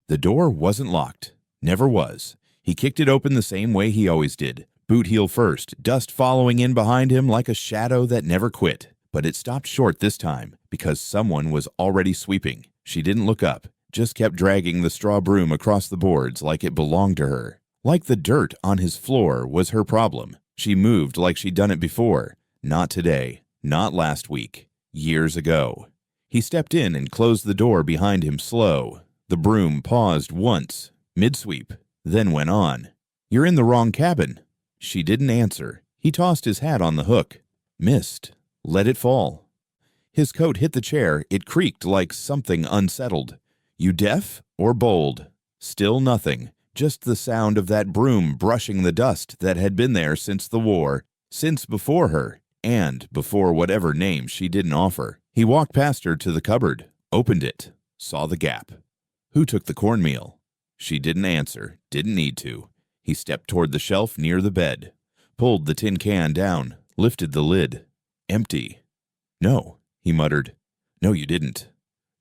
The door wasn't locked. Never was. He kicked it open the same way he always did, boot heel first, dust following in behind him like a shadow that never quit. But it stopped short this time because someone was already sweeping. She didn't look up, just kept dragging the straw broom across the boards like it belonged to her. Like the dirt on his floor was her problem. She moved like she'd done it before. Not today. Not last week. Years ago. He stepped in and closed the door behind him slow. The broom paused once, mid-sweep, then went on. "You're in the wrong cabin." She didn't answer. He tossed his hat on the hook. Missed. Let it fall. His coat hit the chair. It creaked like something unsettled. "You deaf or bold?" Still nothing. Just the sound of that broom brushing the dust that had been there since the war, since before her, and before whatever name she didn't offer. He walked past her to the cupboard, opened it, saw the gap. "Who took the cornmeal?" She didn't answer, didn't need to. He stepped toward the shelf near the bed, pulled the tin can down, lifted the lid. Empty. "No," he muttered. "No, you didn't."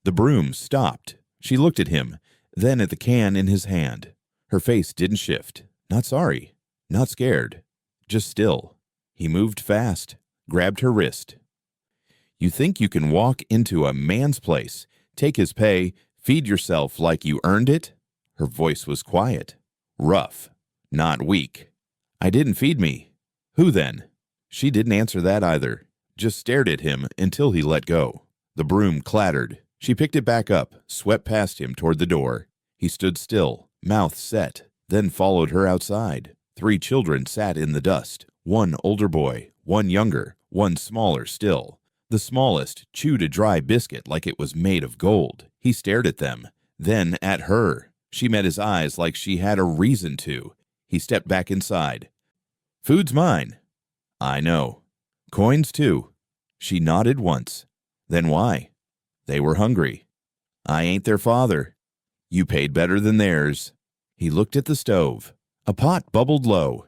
The broom stopped. She looked at him, then at the can in his hand. Her face didn't shift. Not sorry. Not scared. Just still. He moved fast, grabbed her wrist. "You think you can walk into a man's place, take his pay, feed yourself like you earned it?" Her voice was quiet. Rough. Not weak. "I didn't feed me." "Who then?" She didn't answer that either. Just stared at him until he let go. The broom clattered. She picked it back up, swept past him toward the door. He stood still, mouth set, then followed her outside. 3 children sat in the dust. 1 older boy, 1 younger, 1 smaller still. The smallest chewed a dry biscuit like it was made of gold. He stared at them, then at her. She met his eyes like she had a reason to. He stepped back inside. "Food's mine." "I know." "Coins too." She nodded once. "Then why?" "They were hungry." "I ain't their father." "You paid better than theirs." He looked at the stove. A pot bubbled low.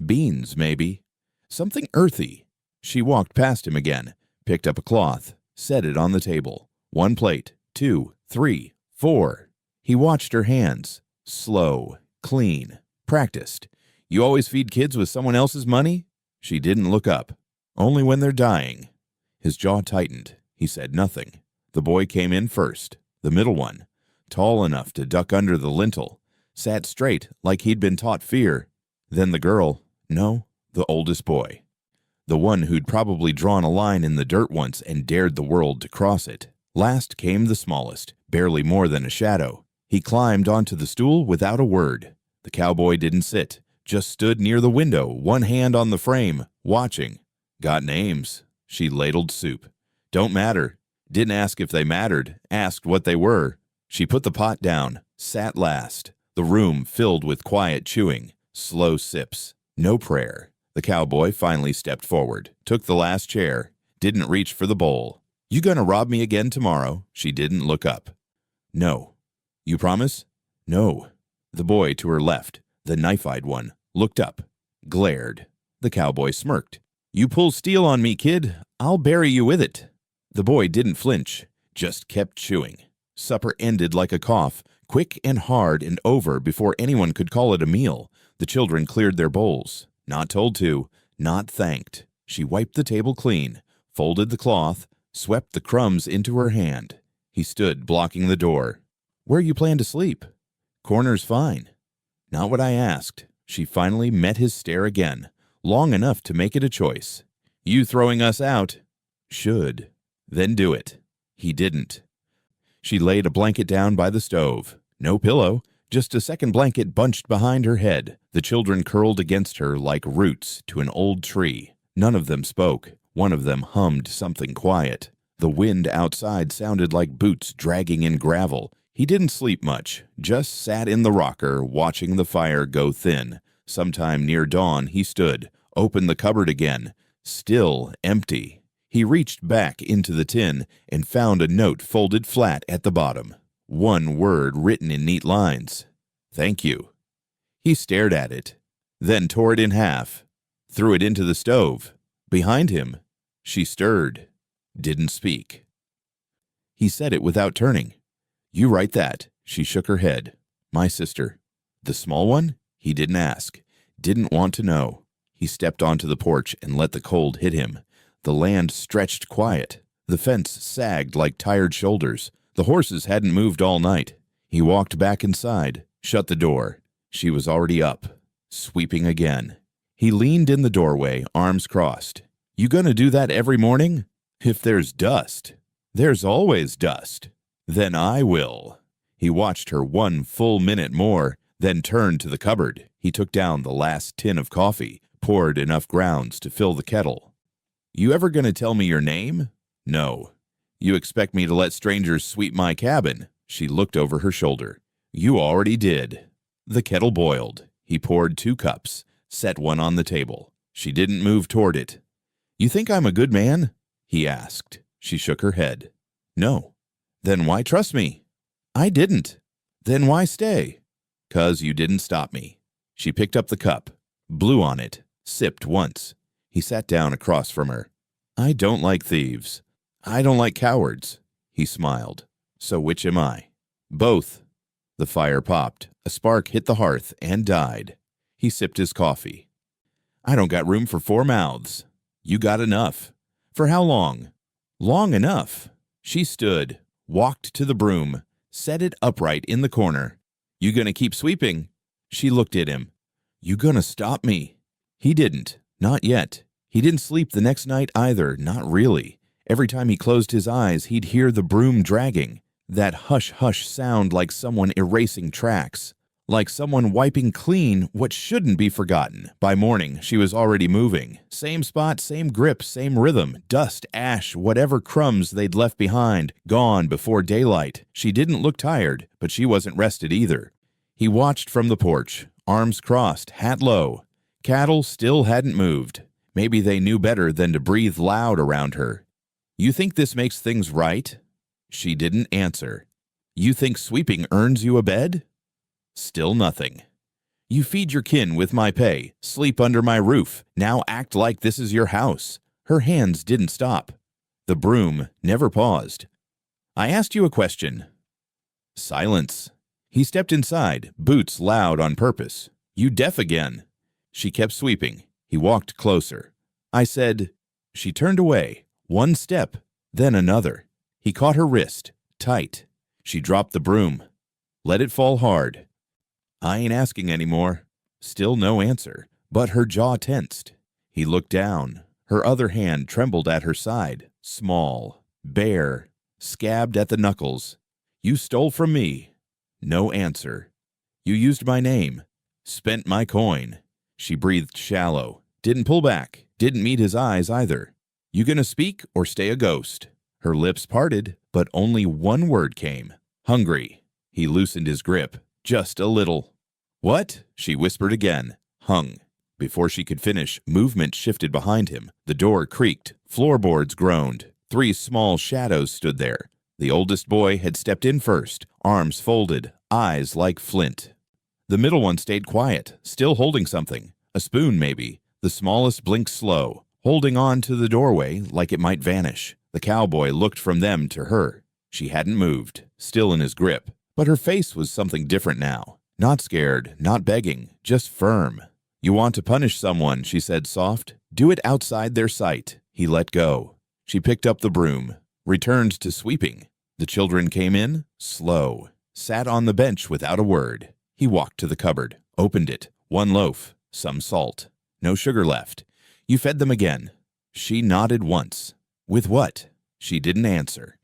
Beans, maybe. Something earthy. She walked past him again, picked up a cloth, set it on the table. 1 plate, 2, 3, 4. He watched her hands. Slow, clean, practiced. "You always feed kids with someone else's money?" She didn't look up. "Only when they're dying." His jaw tightened. He said nothing. The boy came in first, the middle one, tall enough to duck under the lintel, sat straight like he'd been taught fear. Then the girl, no, the oldest boy. The one who'd probably drawn a line in the dirt once and dared the world to cross it. Last came the smallest, barely more than a shadow. He climbed onto the stool without a word. The cowboy didn't sit, just stood near the window, one hand on the frame, watching. "Got names." She ladled soup. "Don't matter." Didn't ask if they mattered, asked what they were. She put the pot down, sat last. The room filled with quiet chewing, slow sips, no prayer. The cowboy finally stepped forward, took the last chair, didn't reach for the bowl. "You gonna rob me again tomorrow?" She didn't look up. "No." "You promise?" "No." The boy to her left, the knife-eyed one, looked up, glared. The cowboy smirked. "You pull steel on me, kid, I'll bury you with it." The boy didn't flinch, just kept chewing. Supper ended like a cough, quick and hard and over before anyone could call it a meal. The children cleared their bowls. Not told to, not thanked. She wiped the table clean, folded the cloth, swept the crumbs into her hand. He stood blocking the door. "Where you plan to sleep?" "Corner's fine." "Not what I asked." She finally met his stare again, long enough to make it a choice. "You throwing us out?" "Should." "Then do it." He didn't. She laid a blanket down by the stove. No pillow, just a second blanket bunched behind her head. The children curled against her like roots to an old tree. None of them spoke. One of them hummed something quiet. The wind outside sounded like boots dragging in gravel. He didn't sleep much, just sat in the rocker watching the fire go thin. Sometime near dawn he stood, opened the cupboard again. Still empty. He reached back into the tin and found a note folded flat at the bottom. 1 word written in neat lines. "Thank you." He stared at it, then tore it in half, threw it into the stove. Behind him, she stirred, didn't speak. He said it without turning. "You write that." She shook her head. My sister. The small one? He didn't ask. Didn't want to know. He stepped onto the porch and let the cold hit him. The land stretched quiet. The fence sagged like tired shoulders. The horses hadn't moved all night. He walked back inside, shut the door. She was already up, sweeping again. He leaned in the doorway, arms crossed. You gonna do that every morning? If there's dust. There's always dust. Then I will. He watched her 1 full minute more, then turned to the cupboard. He took down the last tin of coffee, poured enough grounds to fill the kettle. You ever gonna tell me your name? No. You expect me to let strangers sweep my cabin? She looked over her shoulder. You already did. The kettle boiled. He poured 2 cups, set one on the table. She didn't move toward it. You think I'm a good man? He asked. She shook her head. No. Then why trust me? I didn't. Then why stay? 'Cause you didn't stop me. She picked up the cup, blew on it, sipped once. He sat down across from her. I don't like thieves. I don't like cowards. He smiled. So which am I? Both. The fire popped. A spark hit the hearth and died. He sipped his coffee. I don't got room for 4 mouths. You got enough. For how long? Long enough. She stood, walked to the broom, set it upright in the corner. You gonna keep sweeping? She looked at him. You gonna stop me? He didn't. Not yet. He didn't sleep the next night either, not really. Every time he closed his eyes, he'd hear the broom dragging. That hush-hush sound like someone erasing tracks. Like someone wiping clean what shouldn't be forgotten. By morning, she was already moving. Same spot, same grip, same rhythm. Dust, ash, whatever crumbs they'd left behind, gone before daylight. She didn't look tired, but she wasn't rested either. He watched from the porch, arms crossed, hat low. Cattle still hadn't moved. Maybe they knew better than to breathe loud around her. You think this makes things right? She didn't answer. You think sweeping earns you a bed? Still nothing. You feed your kin with my pay, sleep under my roof, now act like this is your house. Her hands didn't stop. The broom never paused. I asked you a question. Silence. He stepped inside, boots loud on purpose. You deaf again. She kept sweeping. He walked closer. I said, she turned away. 1 step, then another. He caught her wrist, tight. She dropped the broom. Let it fall hard. I ain't asking anymore. Still no answer, but her jaw tensed. He looked down. Her other hand trembled at her side, small, bare, scabbed at the knuckles. You stole from me. No answer. You used my name. Spent my coin. She breathed shallow. Didn't pull back. Didn't meet his eyes either. You gonna speak or stay a ghost? Her lips parted, but only 1 word came. Hungry. He loosened his grip. Just a little. What? She whispered again. Hung. Before she could finish, movement shifted behind him. The door creaked. Floorboards groaned. 3 small shadows stood there. The oldest boy had stepped in first, arms folded, eyes like flint. The middle one stayed quiet, still holding something. A spoon, maybe. The smallest blinked slow, holding on to the doorway like it might vanish. The cowboy looked from them to her. She hadn't moved, still in his grip. But her face was something different now. Not scared, not begging, just firm. You want to punish someone, she said soft. Do it outside their sight. He let go. She picked up the broom, returned to sweeping. The children came in, slow, sat on the bench without a word. He walked to the cupboard, opened it. 1 loaf, some salt. No sugar left. You fed them again. She nodded once. With what? She didn't answer.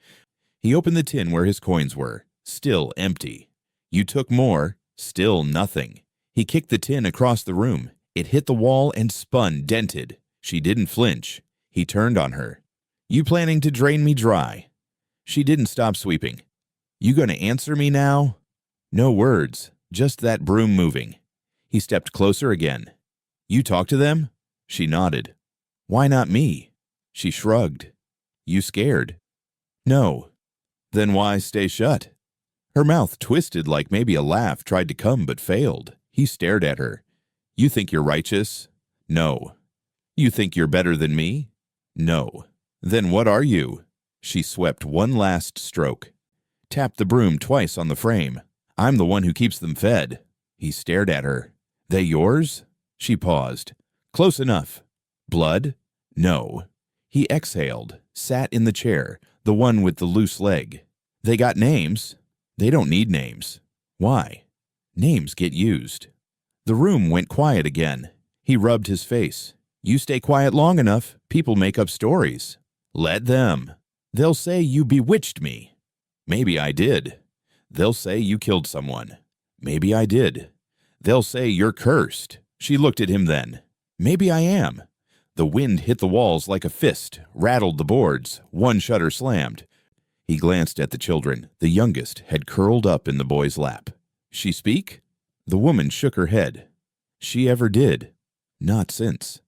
He opened the tin where his coins were. Still empty. You took more, still nothing. He kicked the tin across the room. It hit the wall and spun, dented. She didn't flinch. He turned on her. You planning to drain me dry? She didn't stop sweeping. You gonna answer me now? No words, just that broom moving. He stepped closer again. You talk to them? She nodded. Why not me? She shrugged. You scared? No. Then why stay shut? Her mouth twisted like maybe a laugh tried to come but failed. He stared at her. You think you're righteous? No. You think you're better than me? No. Then what are you? She swept 1 last stroke. Tapped the broom twice on the frame. I'm the one who keeps them fed. He stared at her. They yours? She paused. Close enough. Blood? No. He exhaled, sat in the chair, the one with the loose leg. They got names. They don't need names. Why? Names get used. The room went quiet again. He rubbed his face. You stay quiet long enough, people make up stories. Let them. They'll say you bewitched me. Maybe I did. They'll say you killed someone. Maybe I did. They'll say you're cursed. She looked at him then. Maybe I am. The wind hit the walls like a fist, rattled the boards. One shutter slammed. He glanced at the children. The youngest had curled up in the boy's lap. She speak? The woman shook her head. She ever did. Not since.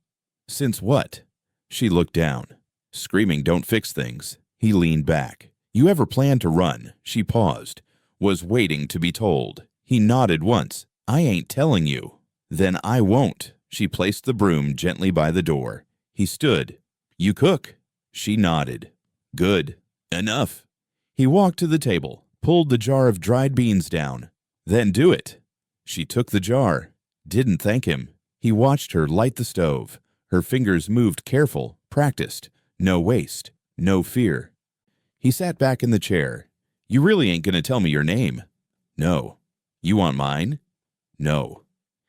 Since what? She looked down. Screaming don't fix things. He leaned back. You ever plan to run? She paused. Was waiting to be told. He nodded once. I ain't telling you. Then I won't. She placed the broom gently by the door. He stood. You cook? She nodded. Good. Enough. He walked to the table, pulled the jar of dried beans down. Then do it. She took the jar. Didn't thank him. He watched her light the stove. Her fingers moved careful, practiced. No waste. No fear. He sat back in the chair. You really ain't gonna tell me your name? No. You want mine? No.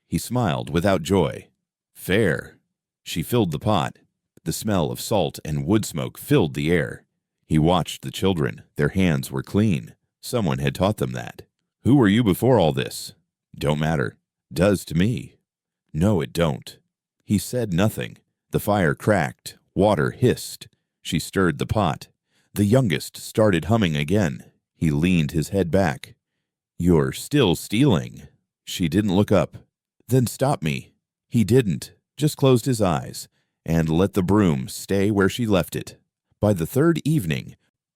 He smiled without joy. Fair. She filled the pot. The smell of salt and wood smoke filled the air. He watched the children. Their hands were clean. Someone had taught them that. Who were you before all this? Don't matter. Does to me. No, it don't. He said nothing. The fire cracked. Water hissed. She stirred the pot. The youngest started humming again. He leaned his head back. You're still stealing. She didn't look up. Then stop me. He didn't, just closed his eyes and let the broom stay where she left it. By the third evening,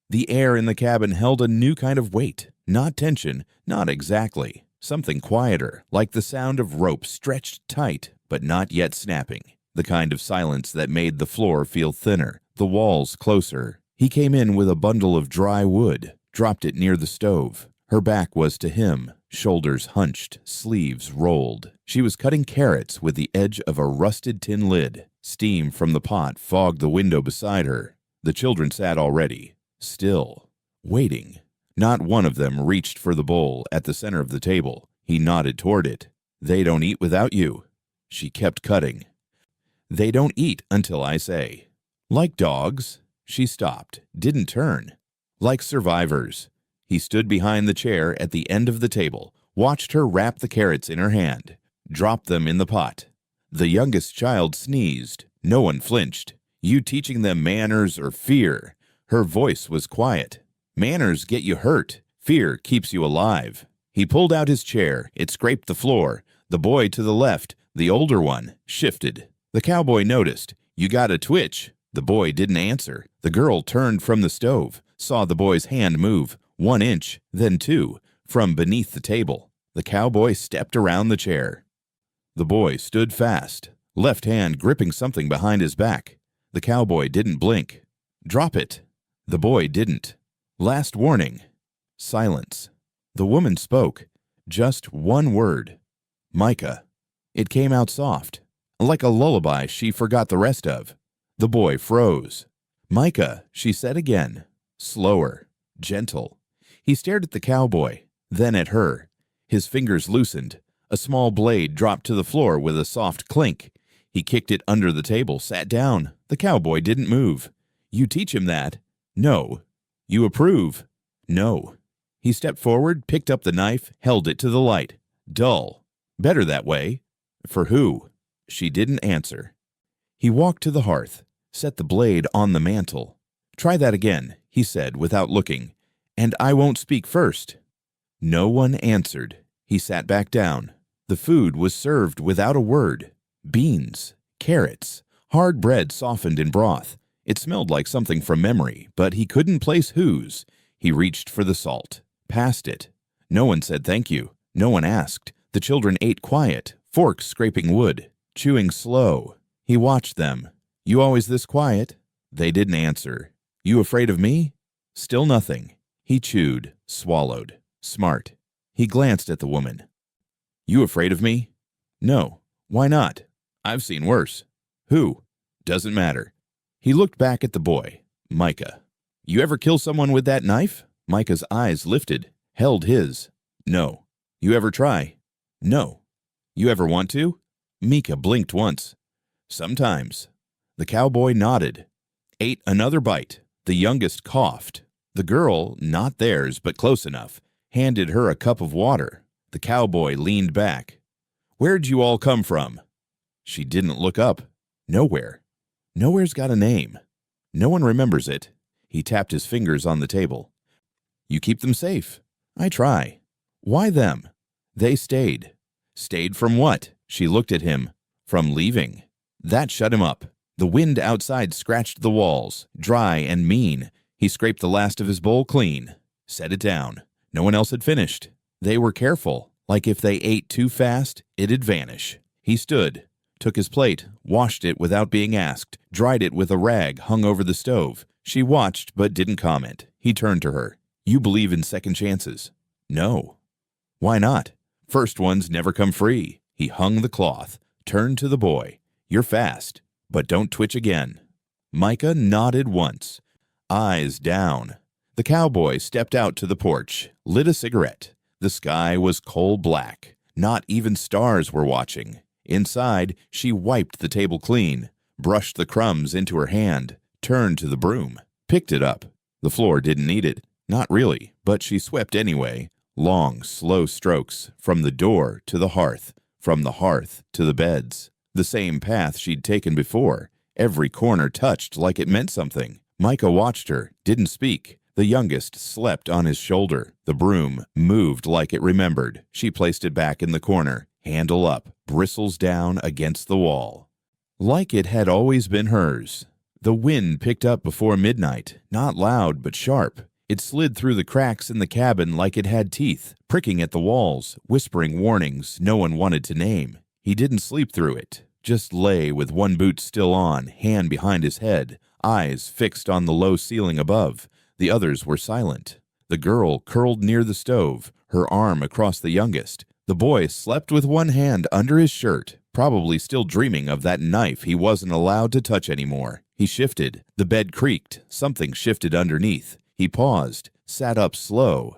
the air in the cabin held a new kind of weight, not tension, not exactly. Something quieter, like the sound of rope stretched tight, but not yet snapping. The kind of silence that made the floor feel thinner, the walls closer. He came in with a bundle of dry wood, dropped it near the stove. Her back was to him, shoulders hunched, sleeves rolled. She was cutting carrots with the edge of a rusted tin lid. Steam from the pot fogged the window beside her. The children sat already, still, waiting. Not one of them reached for the bowl at the center of the table. He nodded toward it. They don't eat without you. She kept cutting. They don't eat until I say. Like dogs. She stopped, didn't turn. Like survivors. He stood behind the chair at the end of the table, watched her wrap the carrots in her hand, dropped them in the pot. The youngest child sneezed. No one flinched. You teaching them manners or fear? Her voice was quiet. Manners get you hurt. Fear keeps you alive. He pulled out his chair. It scraped the floor. The boy to the left, the older one, shifted. The cowboy noticed. You got a twitch. The boy didn't answer. The girl turned from the stove, saw the boy's hand move, 1 inch, then 2, from beneath the table. The cowboy stepped around the chair. The boy stood fast, left hand gripping something behind his back. The cowboy didn't blink. Drop it. The boy didn't. Last warning. Silence. The woman spoke. Just one word. Micah. It came out soft, like a lullaby she forgot the rest of. The boy froze. Micah, she said again. Slower. Gentle. He stared at the cowboy, then at her. His fingers loosened. A small blade dropped to the floor with a soft clink. He kicked it under the table, sat down. The cowboy didn't move. You teach him that? No. You approve? No. He stepped forward, picked up the knife, held it to the light. Dull. Better that way. For who? She didn't answer. He walked to the hearth, set the blade on the mantel. Try that again, he said without looking. And I won't speak first. No one answered. He sat back down. The food was served without a word. Beans, carrots, hard bread softened in broth. It smelled like something from memory, but he couldn't place whose. He reached for the salt, passed it. No one said thank you. No one asked. The children ate quiet, forks scraping wood, chewing slow. He watched them. You always this quiet? They didn't answer. You afraid of me? Still nothing. He chewed, swallowed. Smart. He glanced at the woman. You afraid of me? No. Why not? I've seen worse. Who? Doesn't matter. He looked back at the boy, Micah. You ever kill someone with that knife? Micah's eyes lifted, held his. No. You ever try? No. You ever want to? Micah blinked once. Sometimes. The cowboy nodded. Ate another bite. The youngest coughed. The girl, not theirs but close enough, handed her a cup of water. The cowboy leaned back. Where'd you all come from? She didn't look up. Nowhere. Nowhere's got a name. No one remembers it. He tapped his fingers on the table. You keep them safe. I try. Why them? They stayed. Stayed from what? She looked at him. From leaving. That shut him up. The wind outside scratched the walls, dry and mean. He scraped the last of his bowl clean. Set it down. No one else had finished. They were careful, like if they ate too fast, it'd vanish. He stood, took his plate, washed it without being asked, dried it with a rag hung over the stove. She watched but didn't comment. He turned to her. You believe in second chances? No. Why not? First ones never come free. He hung the cloth, turned to the boy. You're fast, but don't twitch again. Micah nodded once, eyes down. The cowboy stepped out to the porch, lit a cigarette. The sky was coal black. Not even stars were watching. Inside, she wiped the table clean, brushed the crumbs into her hand, turned to the broom, picked it up. The floor didn't need it. Not really, but she swept anyway. Long, slow strokes, from the door to the hearth, from the hearth to the beds. The same path she'd taken before. Every corner touched like it meant something. Micah watched her, didn't speak. The youngest slept on his shoulder. The broom moved like it remembered. She placed it back in the corner, handle up, bristles down against the wall. Like it had always been hers. The wind picked up before midnight, not loud but sharp. It slid through the cracks in the cabin like it had teeth, pricking at the walls, whispering warnings no one wanted to name. He didn't sleep through it, just lay with one boot still on, hand behind his head, eyes fixed on the low ceiling above. The others were silent. The girl curled near the stove, her arm across the youngest. The boy slept with one hand under his shirt, probably still dreaming of that knife he wasn't allowed to touch anymore. He shifted. The bed creaked. Something shifted underneath. He paused, sat up slow,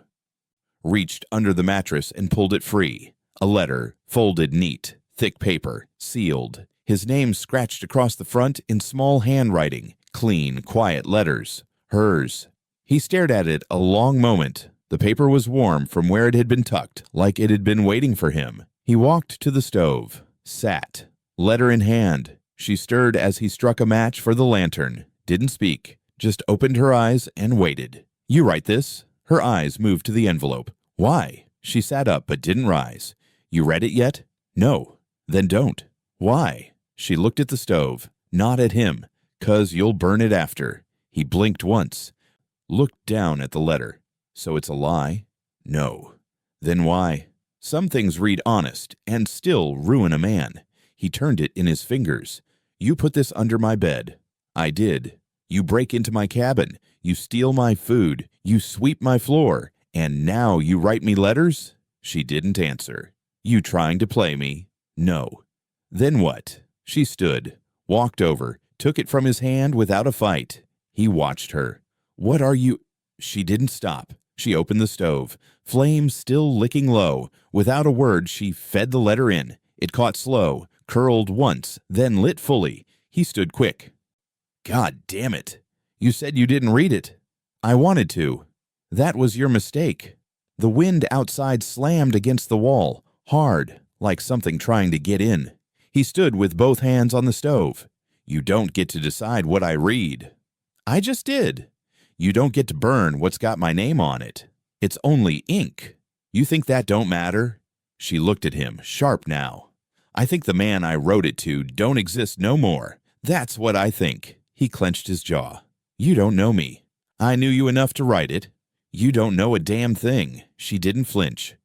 reached under the mattress and pulled it free. A letter, folded neat, thick paper, sealed. His name scratched across the front in small handwriting, clean, quiet letters. Hers. He stared at it a long moment. The paper was warm from where it had been tucked, like it had been waiting for him. He walked to the stove, sat, letter in hand. She stirred as he struck a match for the lantern, didn't speak, just opened her eyes and waited. You write this? Her eyes moved to the envelope. Why? She sat up but didn't rise. You read it yet? No. Then don't. Why? She looked at the stove, not at him. 'Cause you'll burn it after. He blinked once. Looked down at the letter. So it's a lie? No. Then why? Some things read honest and still ruin a man. He turned it in his fingers. You put this under my bed. I did. You break into my cabin. You steal my food. You sweep my floor. And now you write me letters? She didn't answer. You trying to play me? No. Then what? She stood, walked over, took it from his hand without a fight. He watched her. What are you? She didn't stop. She opened the stove, flames still licking low. Without a word, she fed the letter in. It caught slow, curled once, then lit fully. He stood quick. God damn it. You said you didn't read it. I wanted to. That was your mistake. The wind outside slammed against the wall, hard, like something trying to get in. He stood with both hands on the stove. You don't get to decide what I read. I just did. You don't get to burn what's got my name on it. It's only ink. You think that don't matter? She looked at him, sharp now. I think the man I wrote it to don't exist no more. That's what I think. He clenched his jaw. You don't know me. I knew you enough to write it. You don't know a damn thing. She didn't flinch.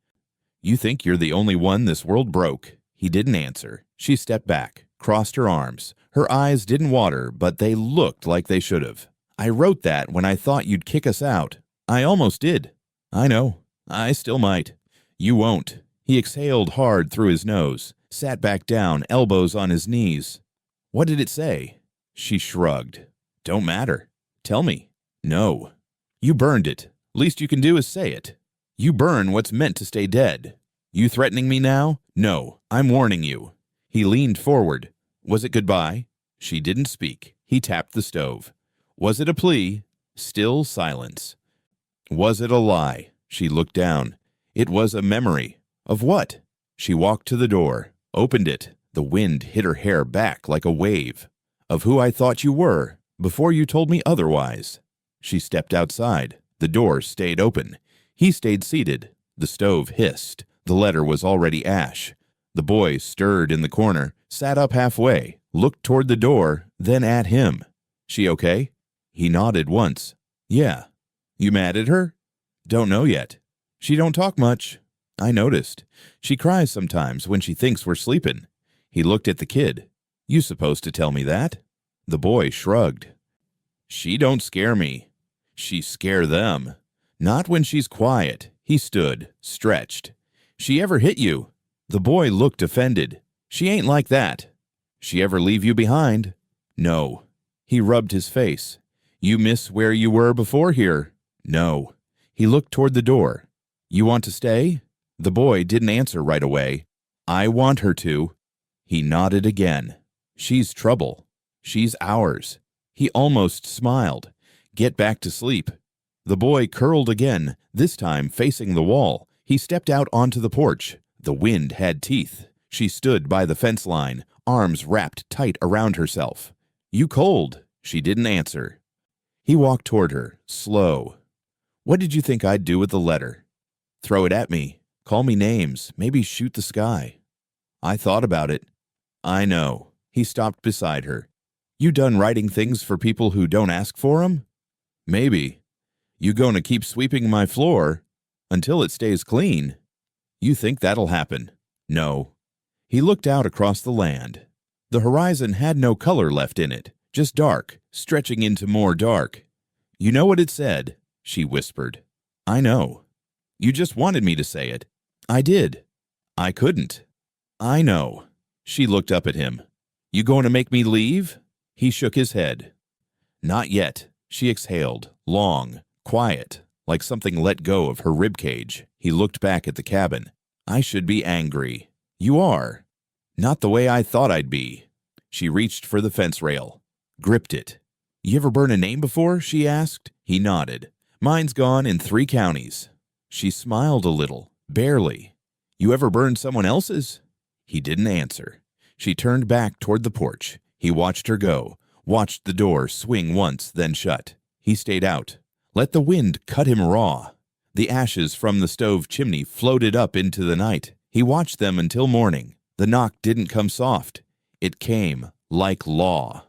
You think you're the only one this world broke. He didn't answer. She stepped back, crossed her arms. Her eyes didn't water, but they looked like they should have. I wrote that when I thought you'd kick us out. I almost did. I know. I still might. You won't. He exhaled hard through his nose, sat back down, elbows on his knees. What did it say? She shrugged. Don't matter. Tell me. No. You burned it. Least you can do is say it. You burn what's meant to stay dead. You threatening me now? No, I'm warning you. He leaned forward. Was it goodbye? She didn't speak. He tapped the stove. Was it a plea? Still silence. Was it a lie? She looked down. It was a memory. Of what? She walked to the door, opened it. The wind hit her hair back like a wave. Of who I thought you were, before you told me otherwise. She stepped outside. The door stayed open. He stayed seated. The stove hissed. The letter was already ash. The boy stirred in the corner, sat up halfway, looked toward the door, then at him. She okay? He nodded once. Yeah. You mad at her? Don't know yet. She don't talk much. I noticed. She cries sometimes when she thinks we're sleepin'. He looked at the kid. You supposed to tell me that? The boy shrugged. She don't scare me. She scare them. Not when she's quiet. He stood, stretched. She ever hit you? The boy looked offended. She ain't like that. She ever leave you behind? No. He rubbed his face. You miss where you were before here? No. He looked toward the door. You want to stay? The boy didn't answer right away. I want her to. He nodded again. She's trouble. She's ours. He almost smiled. Get back to sleep. The boy curled again, this time facing the wall. He stepped out onto the porch. The wind had teeth. She stood by the fence line, arms wrapped tight around herself. You cold? She didn't answer. He walked toward her, slow. What did you think I'd do with the letter? Throw it at me. Call me names. Maybe shoot the sky. I thought about it. I know. He stopped beside her. You done writing things for people who don't ask for 'em? Maybe. You gonna keep sweeping my floor until it stays clean? You think that'll happen? No. He looked out across the land. The horizon had no color left in it, just dark, stretching into more dark. You know what it said? She whispered. I know. You just wanted me to say it. I did. I couldn't. I know. She looked up at him. You going to make me leave? He shook his head. Not yet. She exhaled, long, quiet, like something let go of her ribcage. He looked back at the cabin. I should be angry. You are. Not the way I thought I'd be. She reached for the fence rail, gripped it. You ever burn a name before? She asked. He nodded. Mine's gone in 3 counties. She smiled a little, barely. You ever burned someone else's? He didn't answer. She turned back toward the porch. He watched her go, watched the door swing once, then shut. He stayed out. Let the wind cut him raw. The ashes from the stove chimney floated up into the night. He watched them until morning. The knock didn't come soft. It came like law.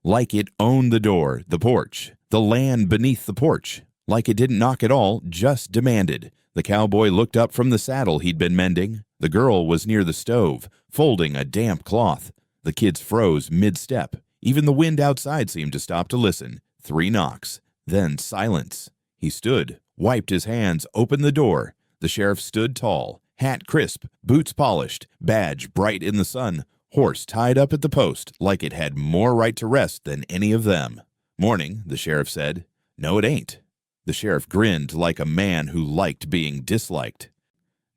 Like it owned the door, the porch, the land beneath the porch. Like it didn't knock at all, just demanded. The cowboy looked up from the saddle he'd been mending. The girl was near the stove, folding a damp cloth. The kids froze mid-step. Even the wind outside seemed to stop to listen. 3 knocks, then silence. He stood, wiped his hands, opened the door. The sheriff stood tall, hat crisp, boots polished, badge bright in the sun, horse tied up at the post like it had more right to rest than any of them. Morning, the sheriff said. No, it ain't. The sheriff grinned like a man who liked being disliked.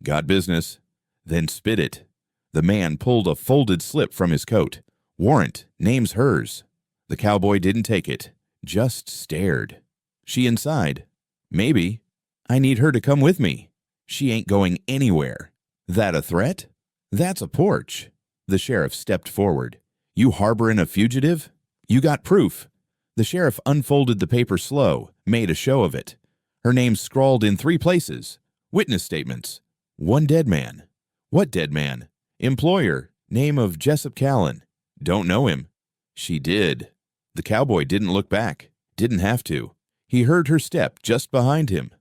Got business. Then spit it. The man pulled a folded slip from his coat. Warrant, name's hers. The cowboy didn't take it, just stared. She inside? Maybe. I need her to come with me. She ain't going anywhere. That a threat? That's a porch. The sheriff stepped forward. You harboring a fugitive? You got proof. The sheriff unfolded the paper slow, made a show of it. Her name's scrawled in 3 places. Witness statements. 1 dead man. What dead man? Employer. Name of Jessup Callan. Don't know him. She did. The cowboy didn't look back. Didn't have to. He heard her step just behind him.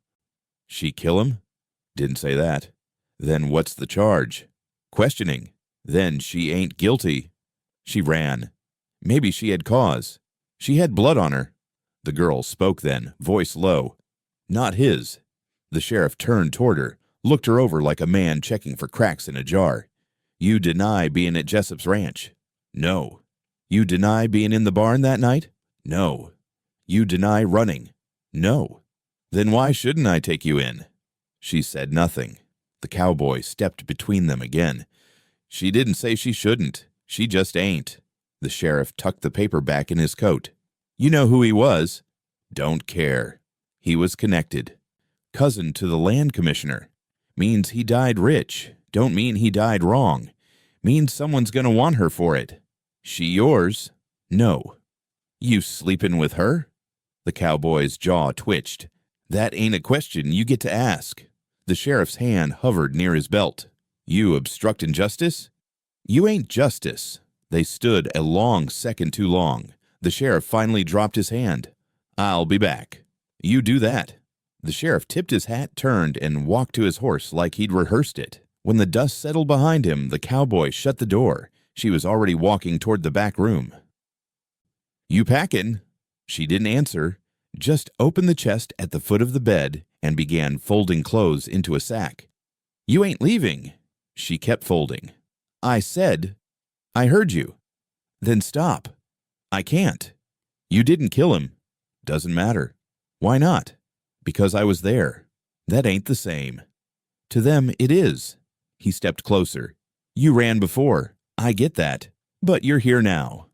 She kill him? Didn't say that. Then what's the charge? Questioning. Then she ain't guilty. She ran. Maybe she had cause. She had blood on her. The girl spoke then, voice low. Not his. The sheriff turned toward her, looked her over like a man checking for cracks in a jar. You deny being at Jessup's ranch? No. You deny being in the barn that night? No. You deny running? No. Then why shouldn't I take you in? She said nothing. The cowboy stepped between them again. She didn't say she shouldn't. She just ain't. The sheriff tucked the paper back in his coat. You know who he was? Don't care. He was connected. Cousin to the land commissioner. Means he died rich. Don't mean he died wrong. Means someone's gonna want her for it. She yours? No. You sleepin' with her? The cowboy's jaw twitched. That ain't a question you get to ask. The sheriff's hand hovered near his belt. You obstructin' justice? You ain't justice. They stood a long second too long. The sheriff finally dropped his hand. I'll be back. You do that. The sheriff tipped his hat, turned, and walked to his horse like he'd rehearsed it. When the dust settled behind him, the cowboy shut the door. She was already walking toward the back room. You packin'? She didn't answer, just opened the chest at the foot of the bed and began folding clothes into a sack. You ain't leaving. She kept folding. I said, I heard you. Then stop. I can't. You didn't kill him. Doesn't matter. Why not? Because I was there. That ain't the same. To them, it is. He stepped closer. You ran before. I get that. But you're here now.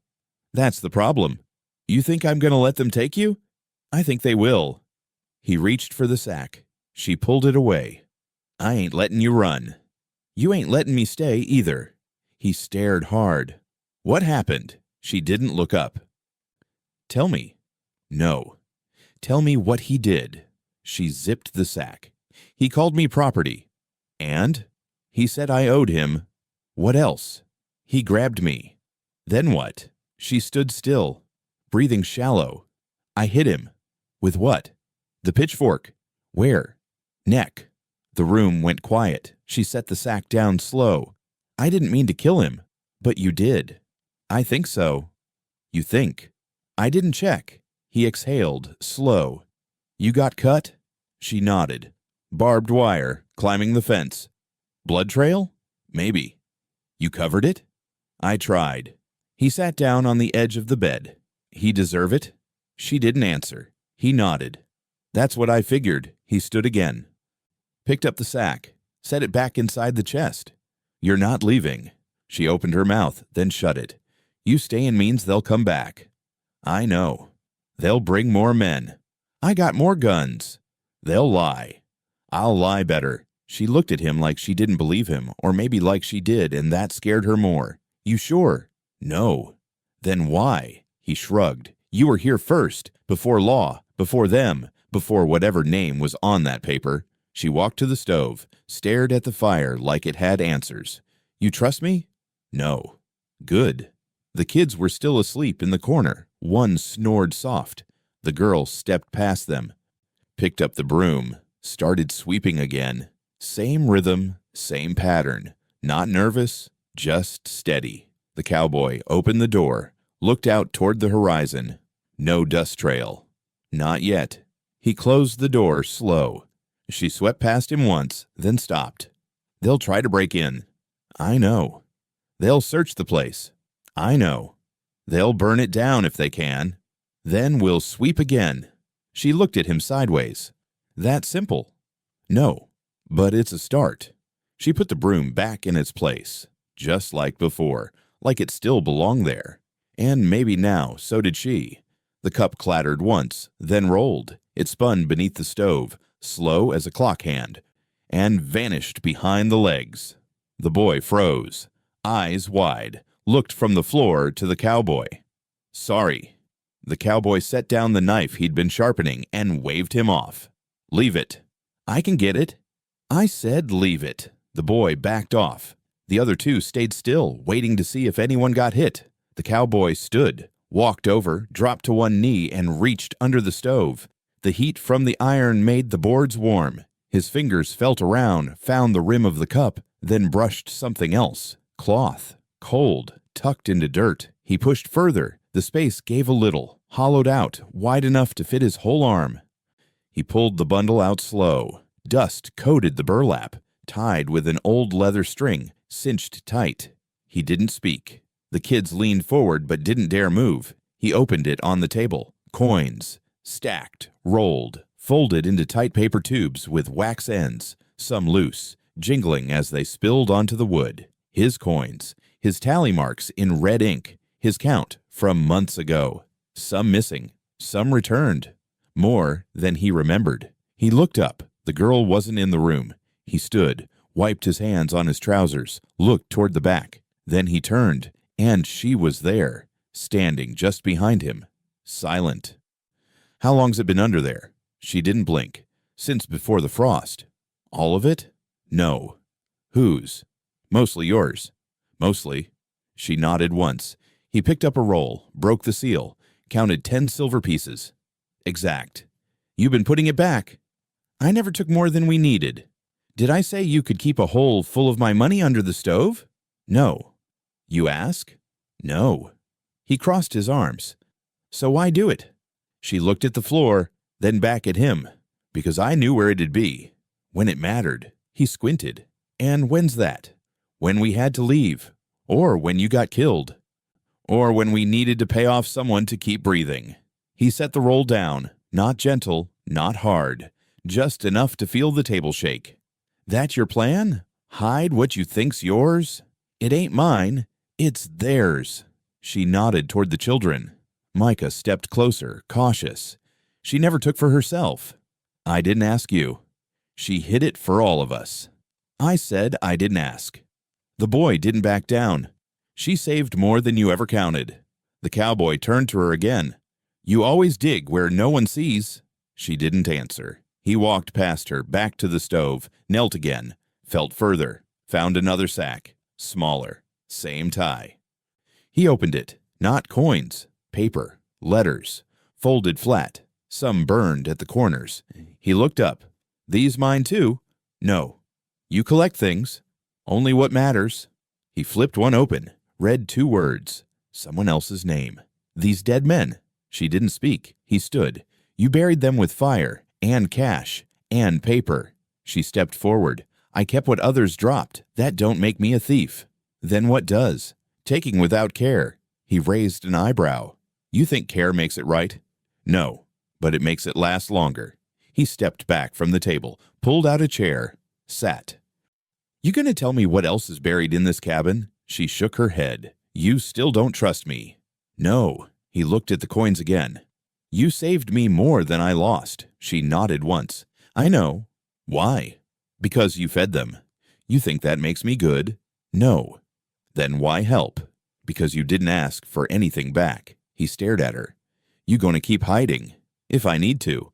That's the problem. You think I'm going to let them take you? I think they will. He reached for the sack. She pulled it away. I ain't letting you run. You ain't letting me stay either. He stared hard. What happened? She didn't look up. Tell me. No. Tell me what he did. She zipped the sack. He called me property. And? He said I owed him. What else? He grabbed me. Then what? She stood still, breathing shallow. I hit him. With what? The pitchfork. Where? Neck. The room went quiet. She set the sack down slow. I didn't mean to kill him, but you did. I think so. You think. I didn't check. He exhaled, slow. You got cut? She nodded. Barbed wire, climbing the fence. Blood trail? Maybe. You covered it? I tried. He sat down on the edge of the bed. He deserve it? She didn't answer. He nodded. That's what I figured. He stood again. Picked up the sack. Set it back inside the chest. You're not leaving. She opened her mouth, then shut it. You stayin' means they'll come back. I know. They'll bring more men. I got more guns. They'll lie. I'll lie better. She looked at him like she didn't believe him, or maybe like she did, and that scared her more. You sure? No. Then why? He shrugged. You were here first, before law, before them, before whatever name was on that paper. She walked to the stove, stared at the fire like it had answers. You trust me? No. Good. The kids were still asleep in the corner. One snored soft. The girl stepped past them, picked up the broom, started sweeping again. Same rhythm, same pattern. Not nervous, just steady. The cowboy opened the door, looked out toward the horizon. No dust trail. Not yet. He closed the door slow. She swept past him once, then stopped. They'll try to break in. I know. They'll search the place. I know. They'll burn it down if they can. Then we'll sweep again. She looked at him sideways. That simple? No, but it's a start. She put the broom back in its place, just like before, like it still belonged there. And maybe now so did she. The cup clattered once, then rolled. It spun beneath the stove, slow as a clock hand, and vanished behind the legs. The boy froze, eyes wide, looked from the floor to the cowboy. Sorry. The cowboy set down the knife he'd been sharpening and waved him off. Leave it. I can get it. I said leave it. The boy backed off. The other two stayed still, waiting to see if anyone got hit. The cowboy stood, walked over, dropped to one knee, and reached under the stove. The heat from the iron made the boards warm. His fingers felt around, found the rim of the cup, then brushed something else. Cloth. Cold. Tucked into dirt. He pushed further. The space gave a little, hollowed out, wide enough to fit his whole arm. He pulled the bundle out slow, Dust coated the burlap, tied with an old leather string, cinched tight. He didn't speak. The kids leaned forward but didn't dare move. He opened it on the table. Coins. Stacked, rolled, folded into tight paper tubes with wax ends, some loose, jingling as they spilled onto the wood. His coins. His tally marks in red ink. His count from months ago. Some missing. Some returned. More than he remembered. He looked up. The girl wasn't in the room. He stood, wiped his hands on his trousers, looked toward the back. Then he turned, and she was there, standing just behind him, silent. How long's it been under there? She didn't blink. Since before the frost. All of it? No. Whose? Mostly yours. Mostly. She nodded once. He picked up a roll, broke the seal, counted 10 silver pieces. Exact. You've been putting it back. I never took more than we needed. Did I say you could keep a hole full of my money under the stove? No. You ask? No. He crossed his arms. So why do it? She looked at the floor, then back at him. Because I knew where it'd be. When it mattered. He squinted. And when's that? When we had to leave. Or when you got killed. Or when we needed to pay off someone to keep breathing. He set the roll down. Not gentle, not hard. Just enough to feel the table shake. That your plan? Hide what you think's yours? It ain't mine. It's theirs. She nodded toward the children. Micah stepped closer, cautious. She never took for herself. I didn't ask you. She hid it for all of us. I said I didn't ask. The boy didn't back down. She saved more than you ever counted. The cowboy turned to her again. You always dig where no one sees. She didn't answer. He walked past her, back to the stove, knelt again, felt further, found another sack, smaller, same tie. He opened it. Not coins, paper, letters, folded flat, some burned at the corners. He looked up. These mine too? No. You collect things. Only what matters. He flipped one open, read 2 words. Someone else's name. These dead men. She didn't speak. He stood. You buried them with fire, and cash, and paper. She stepped forward. I kept what others dropped. That don't make me a thief. Then what does? Taking without care. He raised an eyebrow. You think care makes it right? No, but it makes it last longer. He stepped back from the table, pulled out a chair, sat. You gonna tell me what else is buried in this cabin? She shook her head. You still don't trust me. No. He looked at the coins again. You saved me more than I lost. She nodded once. I know. Why? Because you fed them. You think that makes me good? No. Then why help? Because you didn't ask for anything back. He stared at her. You gonna keep hiding? If I need to.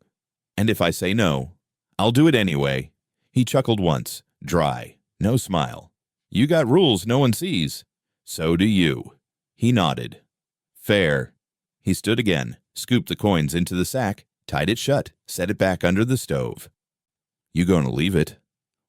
And if I say no, I'll do it anyway. He chuckled once, dry, no smile. You got rules no one sees. So do you. He nodded. Fair. He stood again, scooped the coins into the sack, tied it shut, set it back under the stove. You gonna leave it?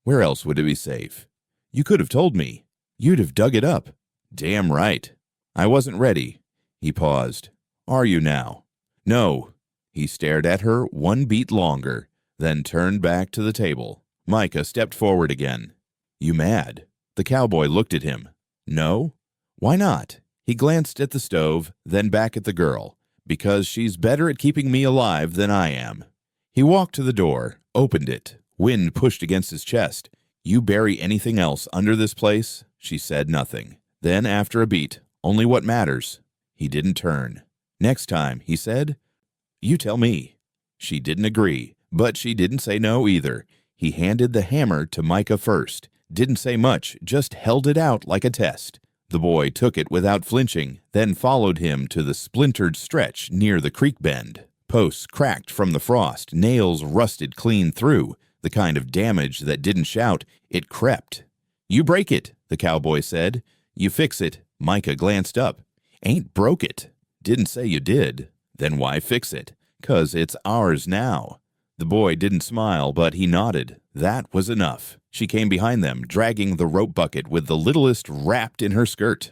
Where else would it be safe? You could have told me. You'd have dug it up. Damn right. I wasn't ready. He paused. Are you now? No. He stared at her 1 beat longer, then turned back to the table. Micah stepped forward again. You mad? The cowboy looked at him. No? Why not? He glanced at the stove, then back at the girl. Because she's better at keeping me alive than I am. He walked to the door, opened it. Wind pushed against his chest. You bury anything else under this place? She said nothing. Then, after a beat, only what matters. He didn't turn. Next time, he said, you tell me. She didn't agree, but she didn't say no either. He handed the hammer to Micah first. Didn't say much, just held it out like a test. The boy took it without flinching, then followed him to the splintered stretch near the creek bend. Posts cracked from the frost, nails rusted clean through, the kind of damage that didn't shout, it crept. You break it, the cowboy said. You fix it. Micah glanced up. Ain't broke it. Didn't say you did. Then why fix it? 'Cause it's ours now. The boy didn't smile, but he nodded. That was enough. She came behind them, dragging the rope bucket with the littlest wrapped in her skirt.